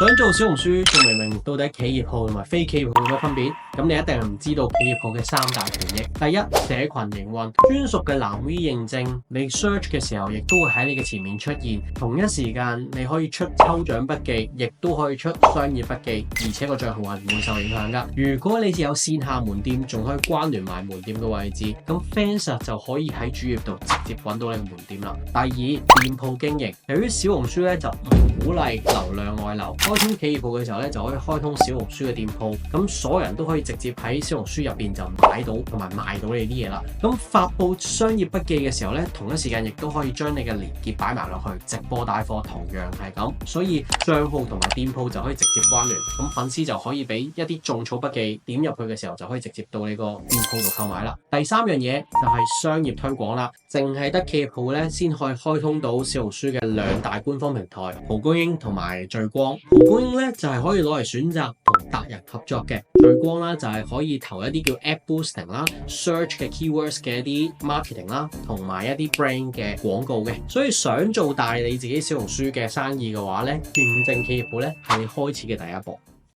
想做小紅書仲未明到底企業號同埋非企業號有乜分別？咁你一定係唔知道企業號嘅三大權益。第一，社群營運，專屬嘅藍 V 認證，你 search 嘅時候亦都會喺你嘅前面出現。同一時間你可以出抽獎筆記，亦都可以出商業筆記，而且個賬號係唔會受影響㗎。如果你有線下門店，仲可以關聯埋門店嘅位置，咁 fans 就可以喺主頁度直接揾到你嘅門店啦。第二，店鋪經營，由於小紅書咧就唔鼓勵流量外流，開通企業號嘅時候咧就可以開通小紅書嘅店鋪，咁所有人都可以直接喺小紅書入邊就買到同埋賣到你啲嘢啦。咁發佈商業筆記嘅時候咧，同一時間亦都可以將你嘅連結擺埋落去，直播帶貨同樣係咁，所以賬號同埋店鋪就可以直接關聯，咁粉絲就可以俾一啲種草筆記點入去嘅時候就可以直接到你個店鋪度購買啦。第三樣嘢就係商業推廣啦，淨係得企業號咧先可以開通到小紅書嘅兩大官方平台蒲公英同埋聚光。蒲公英咧就係可以攞嚟選擇同達人合作嘅，聚光啦就係可以投一啲叫 app boosting 啦、search 嘅 keywords 嘅一啲 marketing 啦，同埋一啲 brand 嘅廣告嘅。所以想做大你自己小紅書嘅生意嘅話咧，認證企業號咧係你開始嘅第一步。